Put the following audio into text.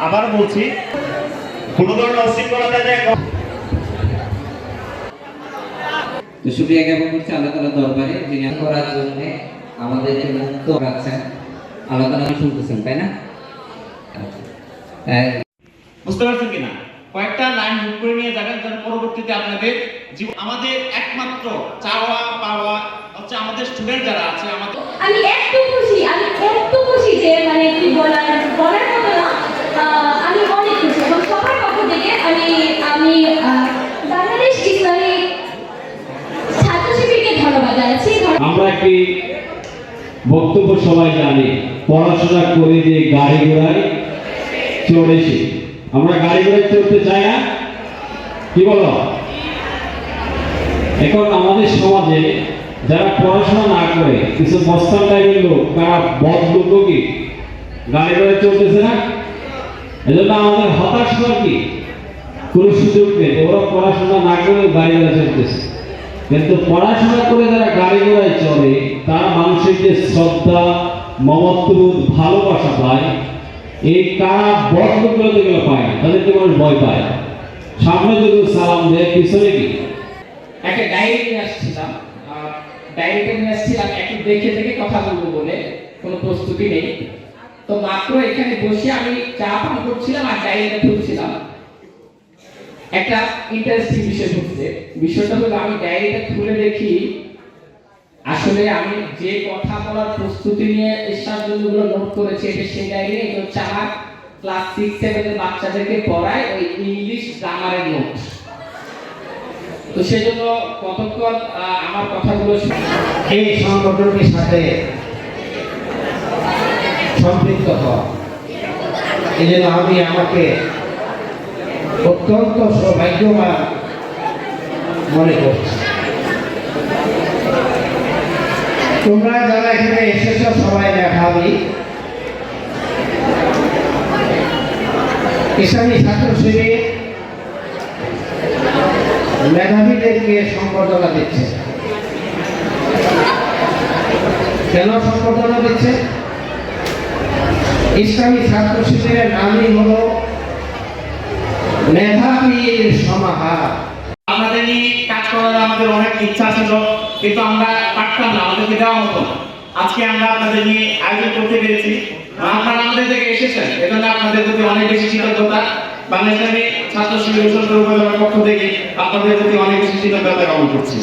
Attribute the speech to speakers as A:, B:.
A: আবার বলছি কোনো ধরনের অশৃঙ্খলতা
B: সুপ্রিয়া জ্ঞাপন করছি আল্লাহ তাআলার দরবারে যিনি করার জন্য আমাদেরকে মুক্ত রাখছেন। আল্লাহ তাআলা শুনতেছেন, তাই না?
A: বুঝতে পারছেন কিনা? কয়েকটা লাইন মুখ করে নিয়ে যাবেন, তার পরবর্তীতে আপনাদের আমাদের একমাত্র চাওয়া পাওয়া হচ্ছে আমাদের স্টুডেন্ট যারা আছে আমাদের।
C: আমি একটু খুশি যে মানে কি বলার মতো না, আমি অনেক খুশি এবং সবার পক্ষ থেকে আমি বাংলাদেশ ইসলামী ছাত্র শিবিরকে ধন্যবাদ জানাচ্ছি।
D: আমরা কি বক্তব্য সবাই জানি, পড়াশোনা করে দিয়ে গাড়ি ঘোড়ায় চড়েছি। আমরা গাড়ি ঘোড়ায় চড়তে চাই না, কি বলো? এখন আমাদের সমাজে যারা পড়াশোনা না করে কিছু মস্তান টাইপের লোক, তারা বদ লোক কি গাড়ি ঘোড়ায় চলতেছে না। এজন্য আমাদের হতাশ হওয়ার কি কোনো সুযোগ নেই। ওরা পড়াশোনা না করে গাড়ি ঘোড়ায় চলতেছে, কিন্তু পড়াশোনা করে যারা গাড়ি ঘোড়ায় চলে তারা মানুষের যে শ্রদ্ধা, মমত্ববোধ, ভালোবাসা পায়, এই কারা বদলগুলো যেগুলো পায় না, তাদেরকে মানুষ ভয় পায়। সামনে যদি সালাম দেয়, পিছনে কি
E: একটা ডায়েরি নিয়ে আসছিলাম, ডায়েরিটা নিয়ে আসছিলাম একটু দেখে দেখে কথা বলবো বলে, কোনো প্রস্তুতি নেই। তো মাত্র এখানে বসে আমি চা পান করছিলাম আর ডায়েরিটা খুলছিলাম, একটা ইন্টারেস্টিং বিষয় হচ্ছে। বিষয়টা হলো আমি ডায়েরিটা খুলে দেখি আসলে আমি যে কথা বলার প্রস্তুতি নিয়ে ইসলামগুলো নোট করেছি এটা সেই ডায়েরি, এটা হচ্ছে আমার ক্লাস 6-7 এর বাচ্চাদেরকে পড়ায় ওই ইংলিশ গ্রামারের নোট। তো সেজন্য কতক্ষণ আমার কথাগুলো
F: এই সংগঠনটির সাথে সম্পৃক্ত হওয়া, এই জন্য আমি আমাকে অত্যন্ত সৌভাগ্যবান মনে করছি। তোমরা যারা এখানে এসেছ সবাই মেধাবী, ইসলামী ছাত্র শিবির মেধাবীদেরকে সম্বর্ধনা দিচ্ছে। কেন সম্বর্ধনা দিচ্ছে? ইসলামী ছাত্র শিবিরের নামই হলো মেধাবীর সমাহার।
A: আমাদের নিয়ে কাজ করার আমাদের অনেক ইচ্ছা ছিল, কিন্তু আমরা পারতাম না, আমাদেরকে দেওয়া হতো না। আজকে আমরা আপনাদের নিয়ে আয়োজন করতে পেরেছি, আপনারা আমাদের থেকে এসেছেন, এজন্য আপনাদের প্রতি অনেক বেশি কৃতজ্ঞতা। বাংলাদেশের ছাত্র শিবির উপজেলার পক্ষ থেকে আপনাদের প্রতি অনেক বেশি কৃতজ্ঞতা জ্ঞাপন করছি।